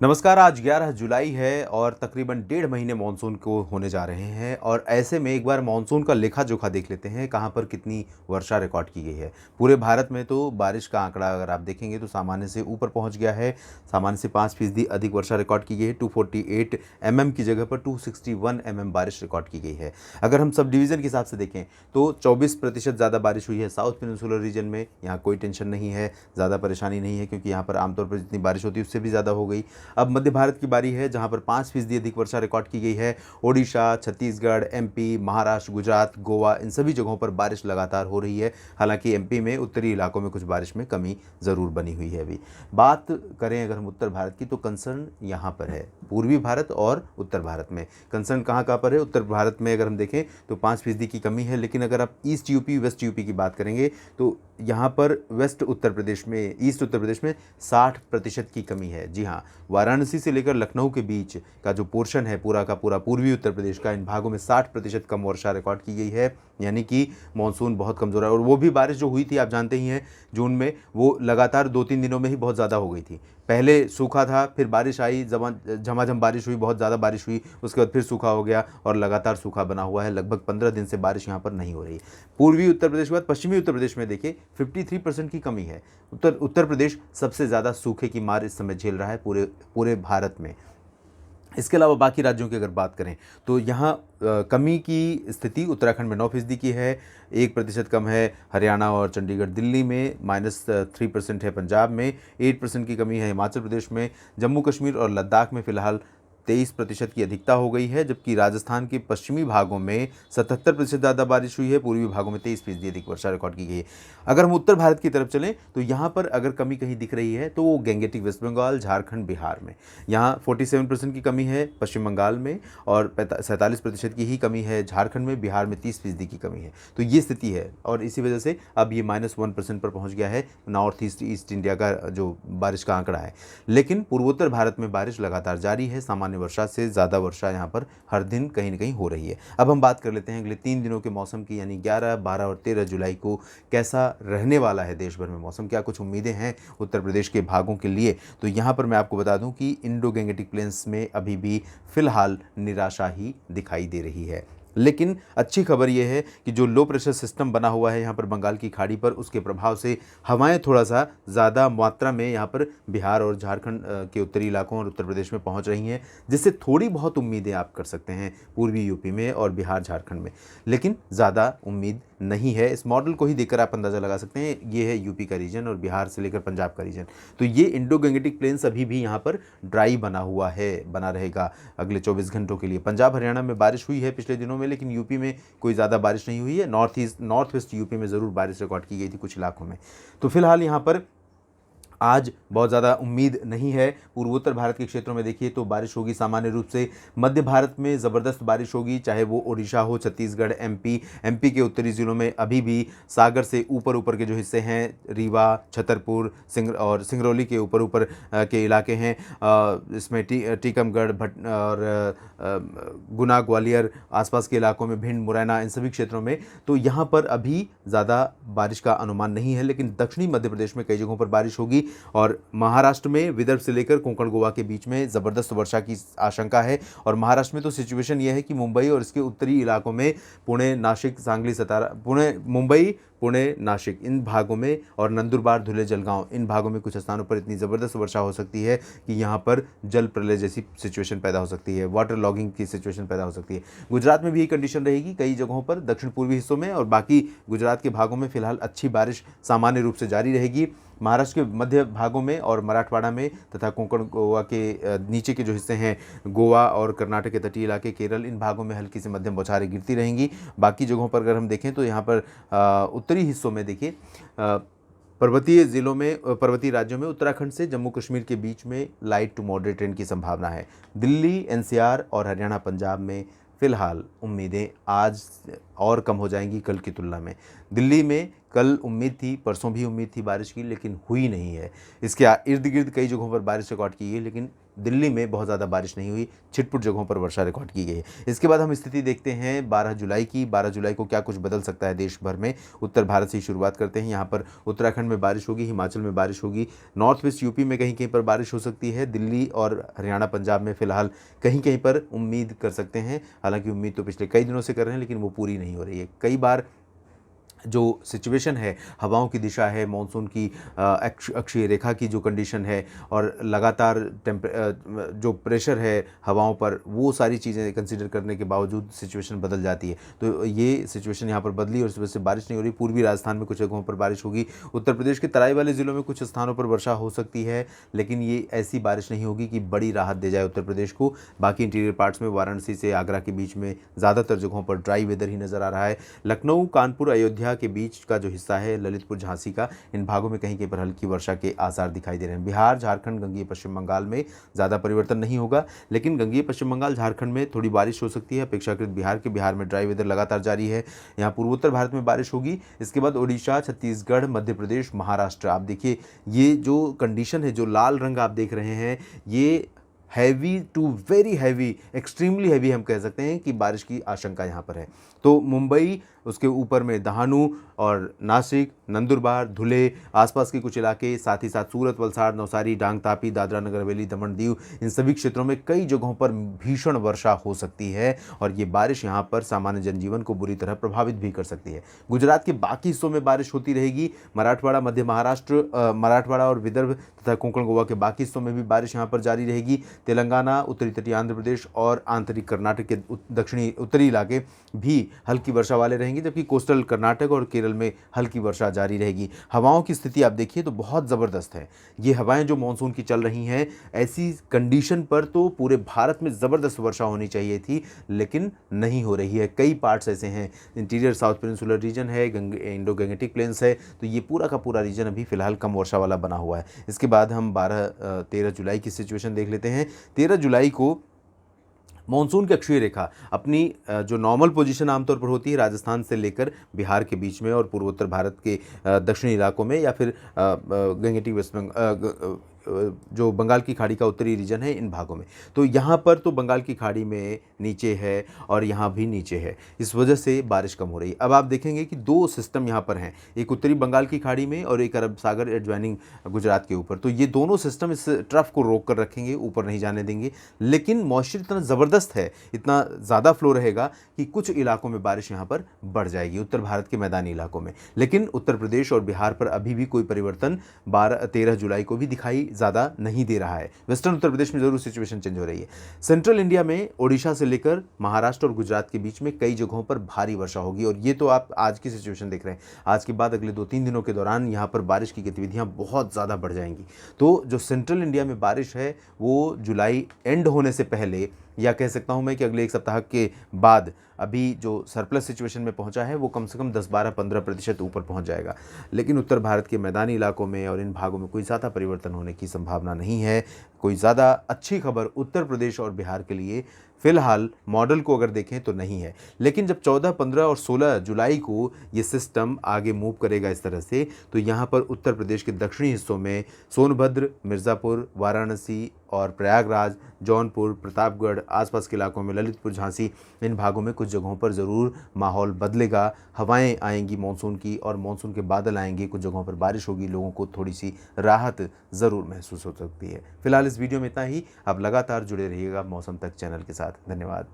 नमस्कार। आज 11 जुलाई है और तकरीबन डेढ़ महीने मानसून को होने जा रहे हैं और ऐसे में एक बार मानसून का लेखा-जोखा देख लेते हैं, कहाँ पर कितनी वर्षा रिकॉर्ड की गई है। पूरे भारत में तो बारिश का आंकड़ा अगर आप देखेंगे तो सामान्य से ऊपर पहुंच गया है। सामान्य से 5% अधिक वर्षा रिकॉर्ड की गई है। 248 एमएम की जगह पर 261 एमएम बारिश रिकॉर्ड की गई है। अगर हम सब डिवीज़न के हिसाब से देखें तो 24% ज़्यादा बारिश हुई है साउथ पेनिनसुलर रीजन में। यहाँ कोई टेंशन नहीं है, ज़्यादा परेशानी नहीं है, क्योंकि यहाँ पर आमतौर पर जितनी बारिश होती है उससे भी ज़्यादा हो गई। अब मध्य भारत की बारी है, जहां पर 5% अधिक वर्षा रिकॉर्ड की गई है। ओडिशा, छत्तीसगढ़, एमपी, महाराष्ट्र, गुजरात, गोवा, इन सभी जगहों पर बारिश लगातार हो रही है। हालांकि एमपी में उत्तरी इलाकों में कुछ बारिश में कमी ज़रूर बनी हुई है। अभी बात करें अगर हम उत्तर भारत की, तो कंसर्न यहाँ पर है पूर्वी भारत और उत्तर भारत में। कंसर्न कहाँ कहाँ पर है? उत्तर भारत में अगर हम देखें तो 5% की कमी है, लेकिन अगर आप ईस्ट यूपी वेस्ट यूपी की बात करेंगे तो यहाँ पर वेस्ट उत्तर प्रदेश में, ईस्ट उत्तर प्रदेश में 60% की कमी है। जी हाँ, वाराणसी से लेकर लखनऊ के बीच का जो पोर्शन है पूरा का पूरा पूर्वी उत्तर प्रदेश का, इन भागों में 60% कम वर्षा रिकॉर्ड की गई है। यानी कि मानसून बहुत कमज़ोर है। और वो भी बारिश जो हुई थी आप जानते ही हैं जून में, वो लगातार 2-3 दिनों में ही बहुत ज़्यादा हो गई थी। पहले सूखा था, फिर बारिश आई, झमाझम बारिश हुई, बहुत ज़्यादा बारिश हुई, उसके बाद फिर सूखा हो गया और लगातार सूखा बना हुआ है। लगभग 15 दिन से बारिश यहाँ पर नहीं हो रही। पूर्वी उत्तर प्रदेश के बाद पश्चिमी उत्तर प्रदेश में देखिए 53% की कमी है। उत्तर प्रदेश सबसे ज़्यादा सूखे की मार इस समय झेल रहा है पूरे पूरे भारत में। इसके अलावा बाकी राज्यों की अगर बात करें तो यहाँ कमी की स्थिति उत्तराखंड में 9% की है, 1% कम है हरियाणा और चंडीगढ़ दिल्ली में, -3% है पंजाब में, 8% की कमी है हिमाचल प्रदेश में, जम्मू कश्मीर और लद्दाख में फ़िलहाल 23% की अधिकता हो गई है, जबकि राजस्थान के पश्चिमी भागों में 77% ज़्यादा बारिश हुई है, पूर्वी भागों में 23% अधिक वर्षा रिकॉर्ड की गई है। अगर हम उत्तर भारत की तरफ चलें तो यहाँ पर अगर कमी कहीं दिख रही है तो वो गैंगेटिक वेस्ट बंगाल, झारखंड, बिहार में। यहाँ 47% की कमी है पश्चिम बंगाल में और 47% की ही कमी है झारखंड में, बिहार में 30% की कमी है। तो ये स्थिति है और इसी वजह से अब ये -1% पर पहुँच गया है नॉर्थ ईस्ट ईस्ट इंडिया का जो बारिश का आंकड़ा है। लेकिन पूर्वोत्तर भारत में बारिश लगातार जारी है, सामान्य वर्षा से ज़्यादा वर्षा यहाँ पर हर दिन कहीं न कहीं हो रही है। अब हम बात कर लेते हैं अगले 3 दिनों के मौसम की, यानी 11, 12 और 13 जुलाई को कैसा रहने वाला है देश भर में मौसम, क्या कुछ उम्मीदें हैं उत्तर प्रदेश के भागों के लिए। तो यहाँ पर मैं आपको बता दूँ कि इंडो गैंगेटिक प्लेन्स में अभी भी फ़िलहाल निराशा ही दिखाई दे रही है। लेकिन अच्छी खबर यह है कि जो लो प्रेशर सिस्टम बना हुआ है यहाँ पर बंगाल की खाड़ी पर, उसके प्रभाव से हवाएं थोड़ा सा ज़्यादा मात्रा में यहाँ पर बिहार और झारखंड के उत्तरी इलाकों और उत्तर प्रदेश में पहुँच रही हैं, जिससे थोड़ी बहुत उम्मीदें आप कर सकते हैं पूर्वी यूपी में और बिहार झारखंड में। लेकिन ज़्यादा उम्मीद नहीं है। इस मॉडल को ही देखकर आप अंदाज़ा लगा सकते हैं, ये है यूपी का रीजन और बिहार से लेकर पंजाब का रीजन। तो ये इंडो गैंगेटिक प्लेन्स अभी भी यहाँ पर ड्राई बना हुआ है, बना रहेगा अगले 24 घंटों के लिए। पंजाब हरियाणा में बारिश हुई है पिछले दिनों में, लेकिन यूपी में कोई ज़्यादा बारिश नहीं हुई है। नॉर्थ वेस्ट यूपी में ज़रूर बारिश रिकॉर्ड की गई थी कुछ इलाकों में। तो फिलहाल यहाँ पर आज बहुत ज़्यादा उम्मीद नहीं है। पूर्वोत्तर भारत के क्षेत्रों में देखिए तो बारिश होगी सामान्य रूप से। मध्य भारत में ज़बरदस्त बारिश होगी, चाहे वो ओडिशा हो, छत्तीसगढ़, एमपी के उत्तरी ज़िलों में अभी भी सागर से ऊपर ऊपर के जो हिस्से हैं, रीवा, छतरपुर, सिंगरौली के ऊपर ऊपर के इलाके हैं। इसमें टीकमगढ़ और गुना, ग्वालियर, आसपास के इलाकों में भिंड, मुरैना, इन सभी क्षेत्रों में तो यहाँ पर अभी ज़्यादा बारिश का अनुमान नहीं है। लेकिन दक्षिणी मध्य प्रदेश में कई जगहों पर बारिश होगी और महाराष्ट्र में विदर्भ से लेकर कोंकण गोवा के बीच में ज़बरदस्त वर्षा की आशंका है। और महाराष्ट्र में तो सिचुएशन यह है कि मुंबई और इसके उत्तरी इलाकों में पुणे, नासिक, सांगली, सतारा, पुणे, नासिक इन भागों में और नंदुरबार, धुले, जलगांव इन भागों में कुछ स्थानों पर इतनी ज़बरदस्त वर्षा हो सकती है कि यहाँ पर जल प्रलय जैसी सिचुएशन पैदा हो सकती है, वाटर लॉगिंग की सिचुएशन पैदा हो सकती है। गुजरात में भी यही कंडीशन रहेगी कई जगहों पर दक्षिण पूर्वी हिस्सों में, और बाकी गुजरात के भागों में फिलहाल अच्छी बारिश सामान्य रूप से जारी रहेगी। महाराष्ट्र के मध्य भागों में और मराठवाड़ा में तथा कोंकण गोवा के नीचे के जो हिस्से हैं, गोवा और कर्नाटक के तटीय इलाके, केरल, इन भागों में हल्की से मध्यम बौछारें गिरती रहेंगी। बाकी जगहों पर अगर हम देखें तो यहाँ पर उत्तरी हिस्सों में देखिए पर्वतीय ज़िलों में, पर्वतीय राज्यों में उत्तराखंड से जम्मू कश्मीर के बीच में लाइट टू मॉडरेट रेन की संभावना है। दिल्ली, एनसीआर और हरियाणा, पंजाब में फ़िलहाल उम्मीदें आज और कम हो जाएंगी कल की तुलना में। दिल्ली में कल उम्मीद थी, परसों भी उम्मीद थी बारिश की, लेकिन हुई नहीं है। इसके इर्द गिर्द कई जगहों पर बारिश रिकॉर्ड की गई, लेकिन दिल्ली में बहुत ज़्यादा बारिश नहीं हुई, छिटपुट जगहों पर वर्षा रिकॉर्ड की गई है। इसके बाद हम स्थिति देखते हैं 12 जुलाई की। 12 जुलाई को क्या कुछ बदल सकता है देश भर में। उत्तर भारत से ही शुरुआत करते हैं। यहाँ पर उत्तराखंड में बारिश होगी, हिमाचल में बारिश होगी, नॉर्थ वेस्ट यूपी में कहीं कहीं पर बारिश हो सकती है, दिल्ली और हरियाणा पंजाब में फिलहाल कहीं कहीं पर उम्मीद कर सकते हैं। हालांकि उम्मीद तो पिछले कई दिनों से कर रहे हैं, लेकिन वो पूरी नहीं हो रही है। कई बार जो सिचुएशन है, हवाओं की दिशा है, मानसून की अक्षीय रेखा की जो कंडीशन है, और लगातार जो प्रेशर है हवाओं पर, वो सारी चीज़ें कंसीडर करने के बावजूद सिचुएशन बदल जाती है। तो ये सिचुएशन यहाँ पर बदली और इस वजह से बारिश नहीं हो रही। पूर्वी राजस्थान में कुछ जगहों पर बारिश होगी, उत्तर प्रदेश के तराई वाले ज़िलों में कुछ स्थानों पर वर्षा हो सकती है, लेकिन ये ऐसी बारिश नहीं होगी कि बड़ी राहत दे जाए उत्तर प्रदेश को। बाकी इंटीरियर पार्ट्स में वाराणसी से आगरा के बीच में ज़्यादातर जगहों पर ड्राई वेदर ही नज़र आ रहा है। लखनऊ, कानपुर, अयोध्या के बीच का जो हिस्सा है, ललितपुर, झांसी का, इन भागों में कहीं कहीं पर हल्की वर्षा के आसार दिखाई दे रहे हैं। बिहार, झारखंड, गंगेय पश्चिम बंगाल में ज़्यादा परिवर्तन नहीं होगा, लेकिन गंगेय पश्चिम बंगाल, झारखंड में थोड़ी बारिश हो सकती है अपेक्षाकृत। बिहार में ड्राई वेदर लगातार जारी है। यहाँ पूर्वोत्तर भारत में बारिश होगी। इसके बाद ओडिशा, छत्तीसगढ़, मध्य प्रदेश, महाराष्ट्र। आप देखिए, ये जो कंडीशन है, जो लाल रंग आप देख रहे हैं, ये heavy to very heavy, extremely heavy हम कह सकते हैं कि बारिश की आशंका यहाँ पर है। तो मुंबई, उसके ऊपर में दहानू और नासिक, नंदुरबार, धुले, आसपास के कुछ इलाके, साथ ही साथ सूरत, वलसाड़, नवसारी, डांग, तापी, दादरा नगर हवेली, दमन दीव, इन सभी क्षेत्रों में कई जगहों पर भीषण वर्षा हो सकती है, और ये बारिश यहाँ पर सामान्य जनजीवन को बुरी तरह प्रभावित भी कर सकती है। गुजरात के बाकी हिस्सों में बारिश होती रहेगी। मराठवाड़ा, मध्य महाराष्ट्र, मराठवाड़ा और विदर्भ तथा कोंकण गोवा के बाकी हिस्सों में भी बारिश यहाँ पर जारी रहेगी। तेलंगाना, उत्तरी तटीय आंध्र प्रदेश और आंतरिक कर्नाटक के दक्षिणी उत्तरी इलाके भी हल्की वर्षा वाले रहेंगे, जबकि कोस्टल कर्नाटक और केरल में हल्की वर्षा जारी रहेगी। हवाओं की स्थिति आप देखिए तो बहुत ज़बरदस्त है। ये हवाएं जो मानसून की चल रही हैं, ऐसी कंडीशन पर तो पूरे भारत में ज़बरदस्त वर्षा होनी चाहिए थी, लेकिन नहीं हो रही है। कई पार्ट्स ऐसे हैं, इंटीरियर साउथ पेनिनसुलर रीजन है, इंडो गैंगेटिक प्लेन्स है, तो ये पूरा का पूरा रीजन अभी फिलहाल कम वर्षा वाला बना हुआ है। इसके बाद हम 13 जुलाई की सिचुएशन देख लेते हैं। 13 जुलाई को मानसून की अक्षीय रेखा अपनी जो नॉर्मल पोजीशन आमतौर पर होती है, राजस्थान से लेकर बिहार के बीच में और पूर्वोत्तर भारत के दक्षिणी इलाकों में, या फिर गंगेटिक वेस्ट बंगाल, जो बंगाल की खाड़ी का उत्तरी रीजन है, इन भागों में, तो यहाँ पर तो बंगाल की खाड़ी में नीचे है और यहाँ भी नीचे है, इस वजह से बारिश कम हो रही है। अब आप देखेंगे कि दो सिस्टम यहाँ पर हैं, एक उत्तरी बंगाल की खाड़ी में और एक अरब सागर एडजॉइनिंग गुजरात के ऊपर। तो ये दोनों सिस्टम इस ट्रफ को रोक कर रखेंगे, ऊपर नहीं जाने देंगे, लेकिन मॉइस्चर इतना ज़बरदस्त है, इतना ज़्यादा फ्लो रहेगा कि कुछ इलाकों में बारिश यहाँ पर बढ़ जाएगी, उत्तर भारत के मैदानी इलाकों में। लेकिन उत्तर प्रदेश और बिहार पर अभी भी कोई परिवर्तन 13 जुलाई को भी दिखाई ज़्यादा नहीं दे रहा है। वेस्टर्न उत्तर प्रदेश में ज़रूर सिचुएशन चेंज हो रही है। सेंट्रल इंडिया में ओडिशा से लेकर महाराष्ट्र और गुजरात के बीच में कई जगहों पर भारी वर्षा होगी, और ये तो आप आज की सिचुएशन देख रहे हैं। आज के बाद अगले 2-3 दिनों के दौरान यहाँ पर बारिश की गतिविधियाँ बहुत ज़्यादा बढ़ जाएंगी। तो जो सेंट्रल इंडिया में बारिश है, वो जुलाई एंड होने से पहले, या कह सकता हूँ मैं कि अगले एक सप्ताह के बाद, अभी जो सरप्लस सिचुएशन में पहुंचा है वो कम से कम 10-12-15% ऊपर पहुंच जाएगा। लेकिन उत्तर भारत के मैदानी इलाकों में और इन भागों में कोई ज़्यादा परिवर्तन होने की संभावना नहीं है। कोई ज़्यादा अच्छी खबर उत्तर प्रदेश और बिहार के लिए फ़िलहाल मॉडल को अगर देखें तो नहीं है। लेकिन जब 14, 15 और 16 जुलाई को ये सिस्टम आगे मूव करेगा इस तरह से, तो यहाँ पर उत्तर प्रदेश के दक्षिणी हिस्सों में सोनभद्र, मिर्ज़ापुर, वाराणसी और प्रयागराज, जौनपुर, प्रतापगढ़, आसपास के इलाकों में ललितपुर, झांसी, इन भागों में कुछ जगहों पर ज़रूर माहौल बदलेगा। हवाएं आएंगी मानसून की, और मानसून के बादल आएंगे, कुछ जगहों पर बारिश होगी, लोगों को थोड़ी सी राहत ज़रूर महसूस हो सकती है। फिलहाल इस वीडियो में इतना ही। आप लगातार जुड़े रहिएगा मौसम तक चैनल के साथ। धन्यवाद।